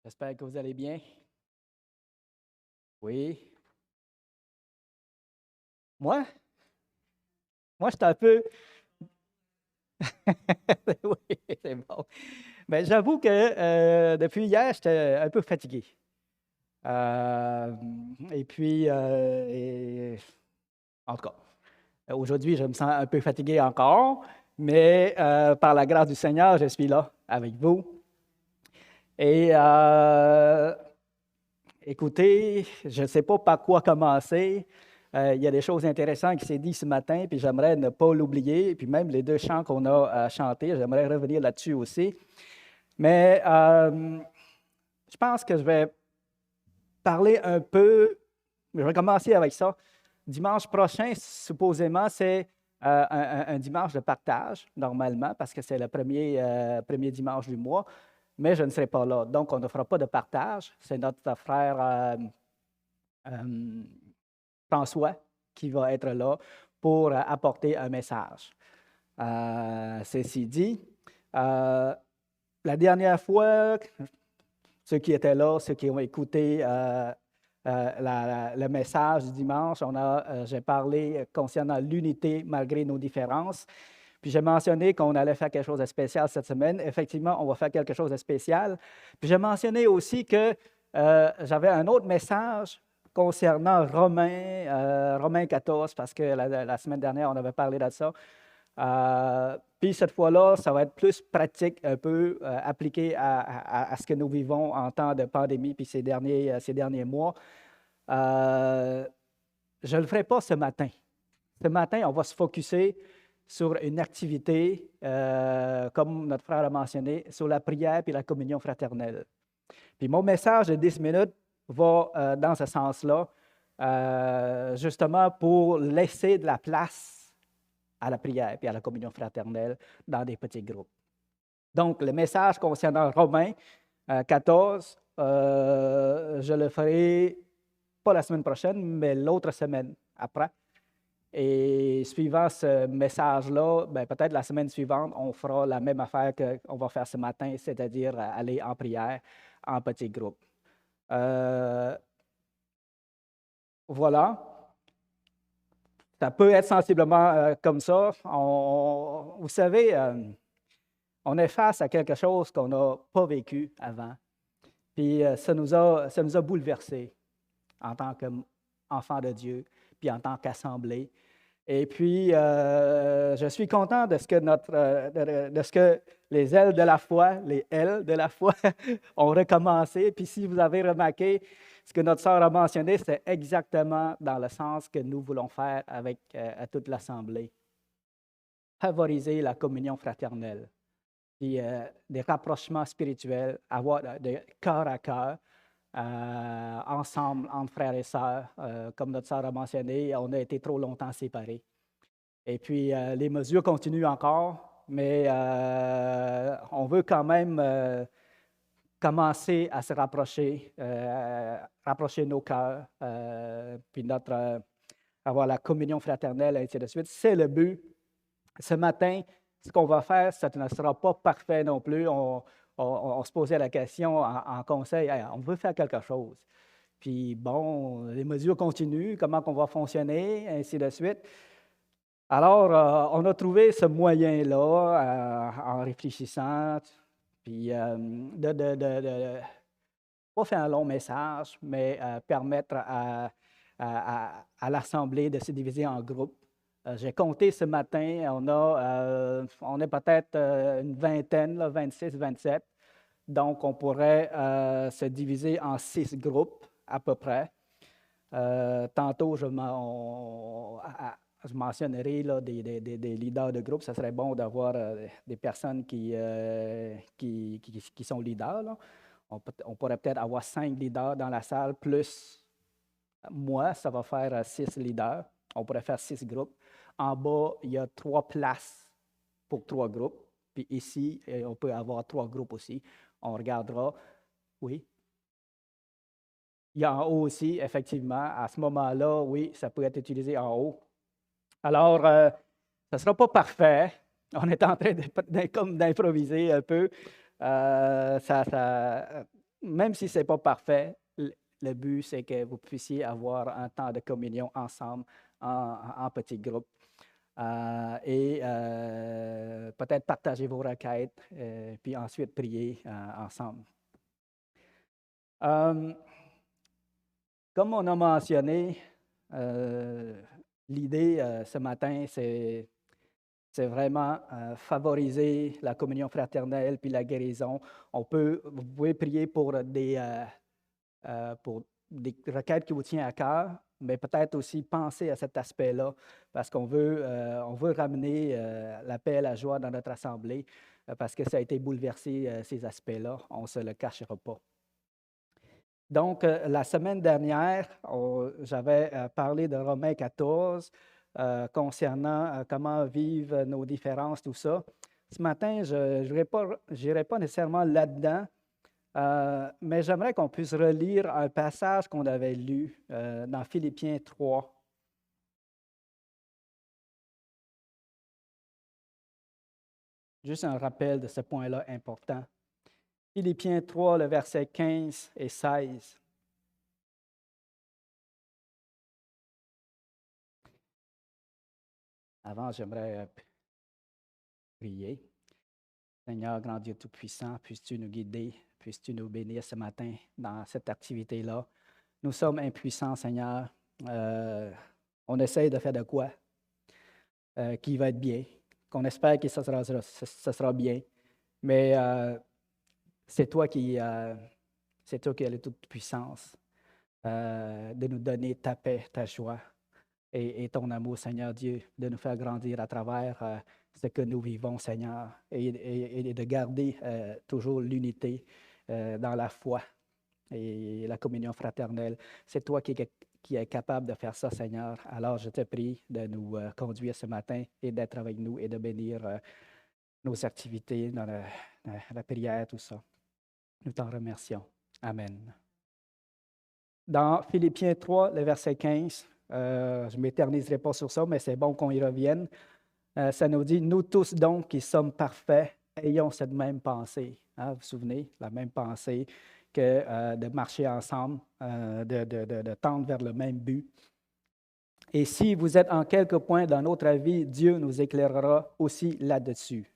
J'espère que vous allez bien. Oui. Moi? Moi, je suis un peu. Oui, c'est bon. Mais j'avoue que depuis hier, j'étais un peu fatigué. Euh, et puis, en tout cas, aujourd'hui, je me sens un peu fatigué encore, mais par la grâce du Seigneur, je suis là avec vous. Et écoutez, je ne sais pas par quoi commencer. Il y a des choses intéressantes qui s'est dit ce matin, puis j'aimerais ne pas l'oublier. Puis même les deux chants qu'on a chantés, j'aimerais revenir là-dessus aussi. Mais je pense que je vais parler un peu, je vais commencer avec ça. Dimanche prochain, supposément, c'est un dimanche de partage, normalement, parce que c'est le premier dimanche du mois, mais je ne serai pas là. Donc, on ne fera pas de partage. C'est notre frère euh, François qui va être là pour apporter un message. Ceci dit, la dernière fois, ceux qui étaient là, ceux qui ont écouté le message du dimanche, j'ai parlé concernant l'unité malgré nos différences. Puis j'ai mentionné qu'on allait faire quelque chose de spécial cette semaine. Effectivement, on va faire quelque chose de spécial. Puis j'ai mentionné aussi que j'avais un autre message concernant Romains 14, parce que la semaine dernière, on avait parlé de ça. Puis cette fois-là, ça va être plus pratique, un peu appliqué à ce que nous vivons en temps de pandémie, puis ces derniers mois. Je ne le ferai pas ce matin. Ce matin, on va se focusser sur une activité, comme notre frère a mentionné, sur la prière et la communion fraternelle. Puis mon message de 10 minutes va dans ce sens-là, justement pour laisser de la place à la prière et à la communion fraternelle dans des petits groupes. Donc, le message concernant Romains 14, je le ferai pas la semaine prochaine, mais l'autre semaine après. Et suivant ce message-là, peut-être la semaine suivante, on fera la même affaire qu'on va faire ce matin, c'est-à-dire aller en prière en petits groupes. Voilà. Ça peut être sensiblement comme ça. Vous savez, on est face à quelque chose qu'on n'a pas vécu avant. Puis ça nous a bouleversés en tant qu'enfants de Dieu, puis en tant qu'assemblée. Et puis, je suis content de ce que de ce que les ailes de la foi, les ailes de la foi ont recommencé. Puis si vous avez remarqué, ce que notre sœur a mentionné, c'est exactement dans le sens que nous voulons faire avec toute l'Assemblée. Favoriser la communion fraternelle, puis des rapprochements spirituels, avoir de cœur à cœur, ensemble, entre frères et sœurs. Comme notre sœur a mentionné, on a été trop longtemps séparés. Et puis, les mesures continuent encore, mais on veut quand même commencer à se rapprocher nos cœurs, puis avoir la communion fraternelle, et ainsi de suite. C'est le but. Ce matin, ce qu'on va faire, ça ne sera pas parfait non plus. On se posait la question en conseil, hey, on veut faire quelque chose. Puis bon, les mesures continuent, comment on va fonctionner, ainsi de suite. Alors, on a trouvé ce moyen-là en réfléchissant, puis de pas faire un long message, mais permettre à l'Assemblée de se diviser en groupes. J'ai compté ce matin, on est peut-être une vingtaine, 26, 27. Donc, on pourrait se diviser en 6 groupes à peu près. Tantôt, je mentionnerai là, des leaders de groupe. Ce serait bon d'avoir des personnes qui sont leaders. Là. On pourrait peut-être avoir 5 leaders dans la salle, plus moi, ça va faire 6 leaders. On pourrait faire 6 groupes. En bas, il y a 3 places pour 3 groupes. Puis ici, on peut avoir 3 groupes aussi. On regardera. Oui. Il y a en haut aussi, effectivement. À ce moment-là, oui, ça peut être utilisé en haut. Alors, ça ne sera pas parfait. On est en train comme d'improviser un peu. même si ce n'est pas parfait, le but, c'est que vous puissiez avoir un temps de communion ensemble, en petits groupes. Et peut-être partager vos requêtes, puis ensuite prier ensemble. Comme on a mentionné, l'idée ce matin, c'est vraiment favoriser la communion fraternelle puis la guérison. Vous pouvez prier pour des requêtes qui vous tiennent à cœur, mais peut-être aussi penser à cet aspect-là, parce qu'on veut ramener la paix et la joie dans notre assemblée, parce que ça a été bouleversé, ces aspects-là. On ne se le cachera pas. Donc, la semaine dernière, j'avais parlé de Romains 14 concernant comment vivre nos différences, tout ça. Ce matin, je n'irai pas nécessairement là-dedans, mais j'aimerais qu'on puisse relire un passage qu'on avait lu dans Philippiens 3. Juste un rappel de ce point-là important. Philippiens 3, le verset 15 et 16. Avant, j'aimerais prier. Seigneur, grand Dieu Tout-Puissant, puisses-tu nous guider, puisses-tu nous bénir ce matin dans cette activité-là. Nous sommes impuissants, Seigneur. On essaye de faire de quoi qui va être bien, qu'on espère que ça sera bien, mais c'est toi qui as la toute-puissance de nous donner ta paix, ta joie et ton amour, Seigneur Dieu, de nous faire grandir à travers ce que nous vivons, Seigneur, et de garder toujours l'unité dans la foi et la communion fraternelle. C'est toi qui es capable de faire ça, Seigneur. Alors, je te prie de nous conduire ce matin et d'être avec nous et de bénir nos activités dans la prière, tout ça. Nous t'en remercions. Amen. Dans Philippiens 3, le verset 15, je ne m'éterniserai pas sur ça, mais c'est bon qu'on y revienne. Ça nous dit, nous tous donc qui sommes parfaits, ayons cette même pensée. Hein, vous vous souvenez, la même pensée que de marcher ensemble, de tendre vers le même but. Et si vous êtes en quelque point dans notre vie, Dieu nous éclairera aussi là-dessus.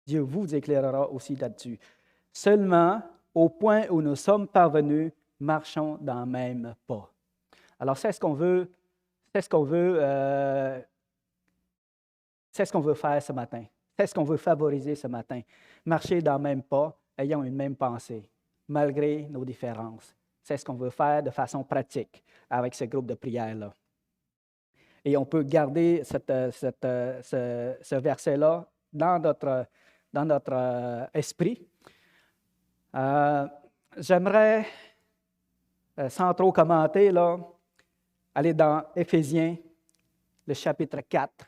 Dieu vous éclairera aussi là-dessus. Seulement, au point où nous sommes parvenus, marchons dans le même pas. Alors, c'est ce qu'on veut faire ce matin. C'est ce qu'on veut favoriser ce matin. Marcher dans le même pas, ayant une même pensée, malgré nos différences. C'est ce qu'on veut faire de façon pratique avec ce groupe de prière-là. Et on peut garder ce verset-là dans notre esprit. J'aimerais, sans trop commenter, là, aller dans Éphésiens, le chapitre 4.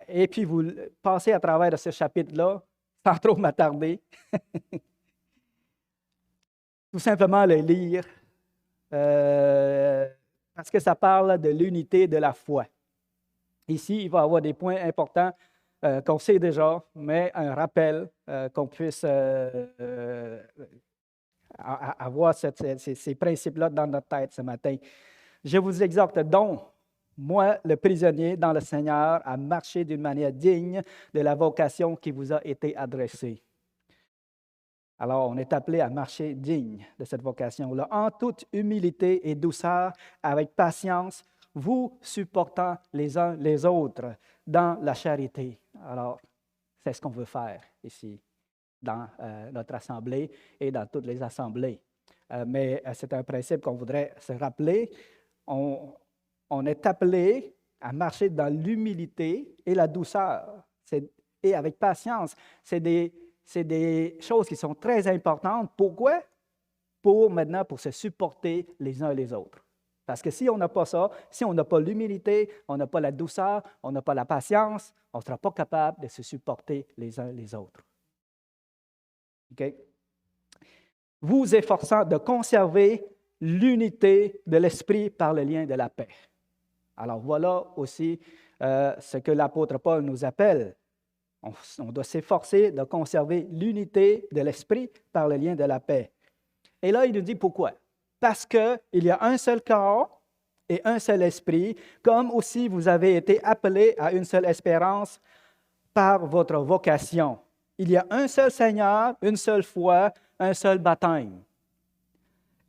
Et puis, vous passez à travers de ce chapitre-là, sans trop m'attarder. Tout simplement le lire, parce que ça parle de l'unité de la foi. Ici, il va y avoir des points importants qu'on sait déjà, mais un rappel qu'on puisse avoir ces principes-là dans notre tête ce matin. Je vous exhorte donc, moi, le prisonnier dans le Seigneur, à marcher d'une manière digne de la vocation qui vous a été adressée. Alors, on est appelé à marcher digne de cette vocation-là, en toute humilité et douceur, avec patience, vous supportant les uns les autres dans la charité. Alors, c'est ce qu'on veut faire ici, dans notre assemblée et dans toutes les assemblées. Mais c'est un principe qu'on voudrait se rappeler. On est appelé à marcher dans l'humilité et la douceur, et avec patience. C'est des choses qui sont très importantes. Pourquoi? Pour se supporter les uns les autres. Parce que si on n'a pas ça, si on n'a pas l'humilité, on n'a pas la douceur, on n'a pas la patience, on ne sera pas capable de se supporter les uns les autres. OK? Vous efforçant de conserver l'unité de l'esprit par le lien de la paix. Alors voilà aussi ce que l'apôtre Paul nous appelle. On doit s'efforcer de conserver l'unité de l'esprit par le lien de la paix. Et là, il nous dit pourquoi. Parce qu'il y a un seul corps et un seul esprit, comme aussi vous avez été appelés à une seule espérance par votre vocation. Il y a un seul Seigneur, une seule foi, un seul baptême.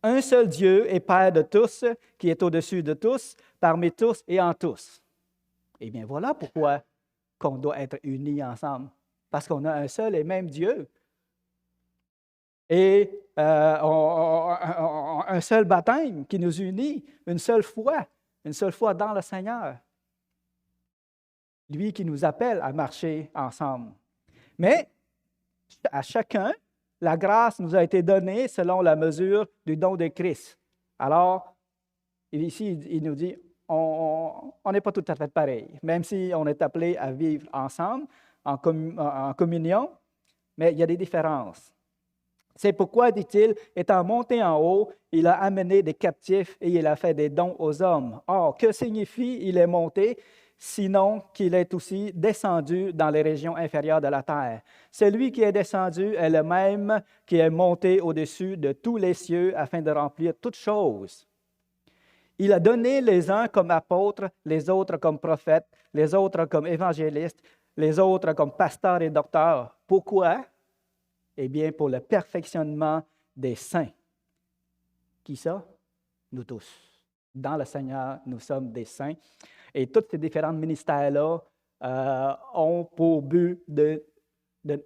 Un seul Dieu et Père de tous, qui est au-dessus de tous, parmi tous et en tous. Eh bien, voilà pourquoi qu'on doit être unis ensemble. Parce qu'on a un seul et même Dieu. Et un seul baptême qui nous unit, une seule foi dans le Seigneur. Lui qui nous appelle à marcher ensemble. Mais à chacun, la grâce nous a été donnée selon la mesure du don de Christ. Alors, ici, il nous dit, on n'est pas tout à fait pareil, même si on est appelé à vivre ensemble, en communion, mais il y a des différences. C'est pourquoi, dit-il, étant monté en haut, il a amené des captifs et il a fait des dons aux hommes. Or, que signifie il est monté, sinon qu'il est aussi descendu dans les régions inférieures de la terre? Celui qui est descendu est le même qui est monté au-dessus de tous les cieux afin de remplir toutes choses. Il a donné les uns comme apôtres, les autres comme prophètes, les autres comme évangélistes, les autres comme pasteurs et docteurs. Pourquoi? Eh bien, pour le perfectionnement des saints. Qui ça? Nous tous. Dans le Seigneur, nous sommes des saints. Et tous ces différents ministères-là ont pour but de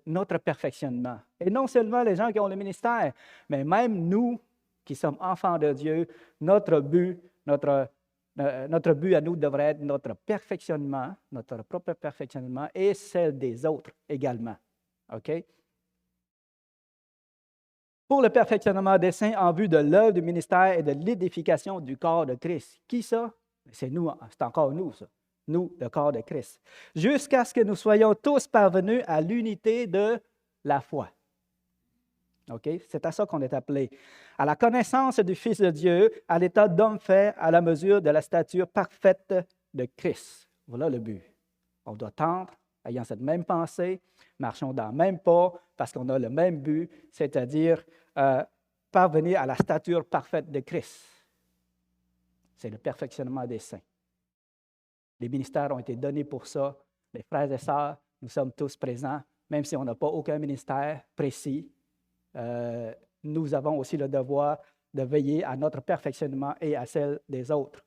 notre perfectionnement. Et non seulement les gens qui ont le ministère, mais même nous qui sommes enfants de Dieu, notre but à nous devrait être notre perfectionnement, notre propre perfectionnement et celle des autres également. OK? Pour le perfectionnement des saints en vue de l'œuvre du ministère et de l'édification du corps de Christ. Qui ça? C'est nous, c'est encore nous, ça. Nous, le corps de Christ. Jusqu'à ce que nous soyons tous parvenus à l'unité de la foi. OK? C'est à ça qu'on est appelé. À la connaissance du Fils de Dieu, à l'état d'homme fait à la mesure de la stature parfaite de Christ. Voilà le but. On doit tendre, ayant cette même pensée, marchons dans le même pas, parce qu'on a le même but, c'est-à-dire parvenir à la stature parfaite de Christ. C'est le perfectionnement des saints. Les ministères ont été donnés pour ça. Les frères et sœurs, nous sommes tous présents, même si on n'a pas aucun ministère précis. Nous avons aussi le devoir de veiller à notre perfectionnement et à celle des autres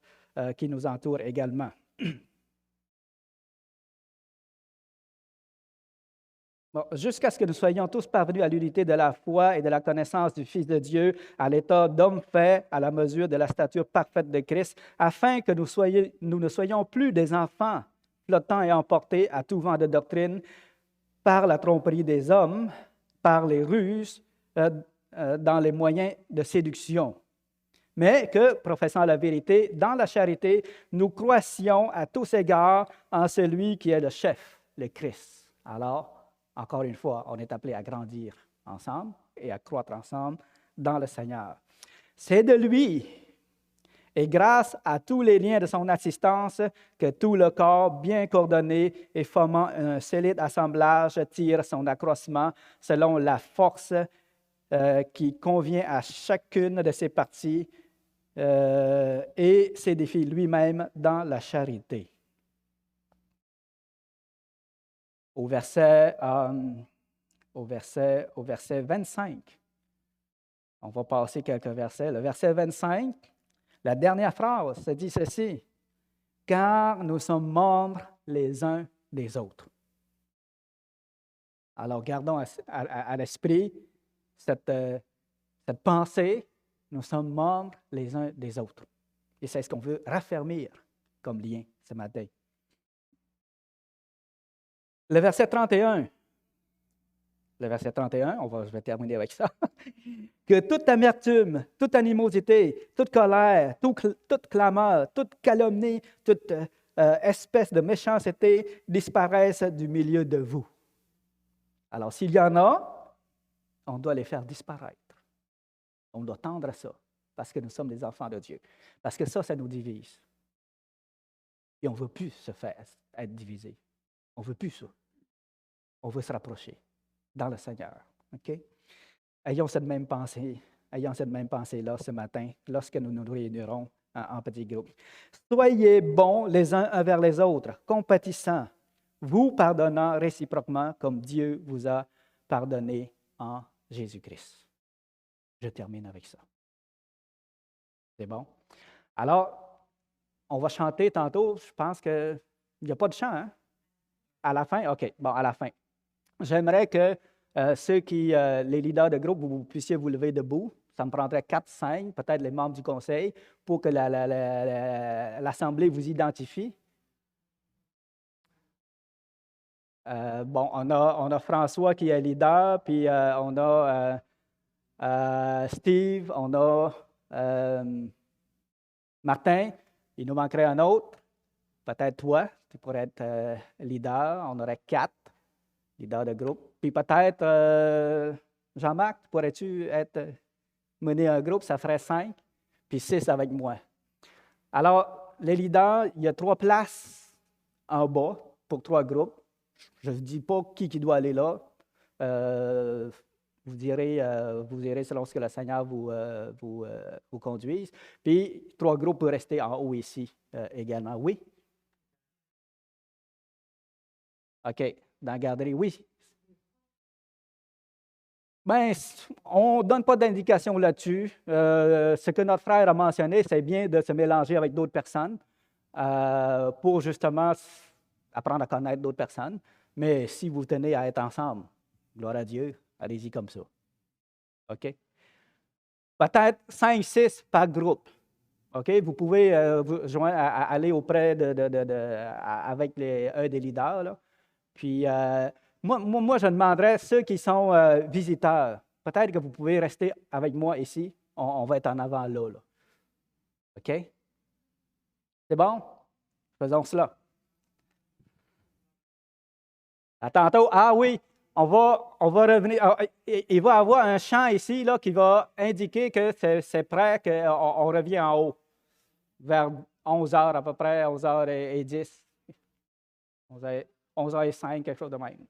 qui nous entourent également. Bon, jusqu'à ce que nous soyons tous parvenus à l'unité de la foi et de la connaissance du Fils de Dieu, à l'état d'homme fait à la mesure de la stature parfaite de Christ, afin que nous ne soyons plus des enfants flottant et emportés à tout vent de doctrine par la tromperie des hommes, par les ruses, dans les moyens de séduction. Mais que, professant la vérité, dans la charité, nous croissions à tous égards en celui qui est le chef, le Christ. Alors, encore une fois, on est appelé à grandir ensemble et à croître ensemble dans le Seigneur. C'est de lui et grâce à tous les liens de son assistance que tout le corps, bien coordonné et formant un solide assemblage, tire son accroissement selon la force qui convient à chacune de ses parties et s'édifie lui-même dans la charité. Au verset 25. On va passer quelques versets. Le verset 25, la dernière phrase, ça dit ceci: « Car nous sommes membres les uns des autres. » Alors, gardons à l'esprit cette pensée, nous sommes membres les uns des autres. Et c'est ce qu'on veut raffermir comme lien ce matin. Le verset 31. Le verset 31, je vais terminer avec ça. « Que toute amertume, toute animosité, toute colère, toute clameur, toute calomnie, toute espèce de méchanceté disparaissent du milieu de vous. » Alors, s'il y en a, on doit les faire disparaître. On doit tendre à ça, parce que nous sommes des enfants de Dieu. Parce que ça nous divise. Et on ne veut plus se faire être divisé. On ne veut plus ça. on veut se rapprocher dans le Seigneur. OK? Ayons cette même pensée. Ayons cette même pensée-là ce matin, lorsque nous nous réunirons en petits groupes. Soyez bons les uns envers les autres, compatissants, vous pardonnant réciproquement comme Dieu vous a pardonné en Jésus-Christ. Je termine avec ça. C'est bon? Alors, on va chanter tantôt. Je pense qu'il n'y a pas de chant, hein? À la fin? OK. Bon, à la fin. J'aimerais que les leaders de groupe, vous puissiez vous lever debout. Ça me prendrait 4, 5, peut-être les membres du conseil, pour que l'Assemblée vous identifie. Bon, on a François qui est leader, puis on a Steve, on a Martin. Il nous manquerait un autre. Peut-être toi, tu pourrais être leader. On aurait 4 leaders de groupe. Puis peut-être, Jean-Marc, pourrais-tu mener un groupe? Ça ferait 5, puis 6 avec moi. Alors, les leaders, il y a 3 places en bas pour 3 groupes. Je ne dis pas qui doit aller là. Vous irez selon ce que le Seigneur vous conduise. Puis, 3 groupes peuvent rester en haut ici également. Oui? OK. Dans la garderie, oui. Bien, on ne donne pas d'indication là-dessus. Ce que notre frère a mentionné, c'est bien de se mélanger avec d'autres personnes pour justement apprendre à connaître d'autres personnes. Mais si vous tenez à être ensemble, gloire à Dieu, allez-y comme ça. OK? Peut-être 5, 6 par groupe. OK? Vous pouvez aller auprès avec un des leaders. Là. Puis, moi, je demanderais ceux qui sont visiteurs. Peut-être que vous pouvez rester avec moi ici. On va être en avant là. OK? C'est bon? Faisons cela. À tantôt. Ah oui, on va revenir. Il va y avoir un chant ici là, qui va indiquer que c'est prêt, qu'on revient en haut. Vers 11 heures à peu près, 11h10. 11h05, quelque chose de même.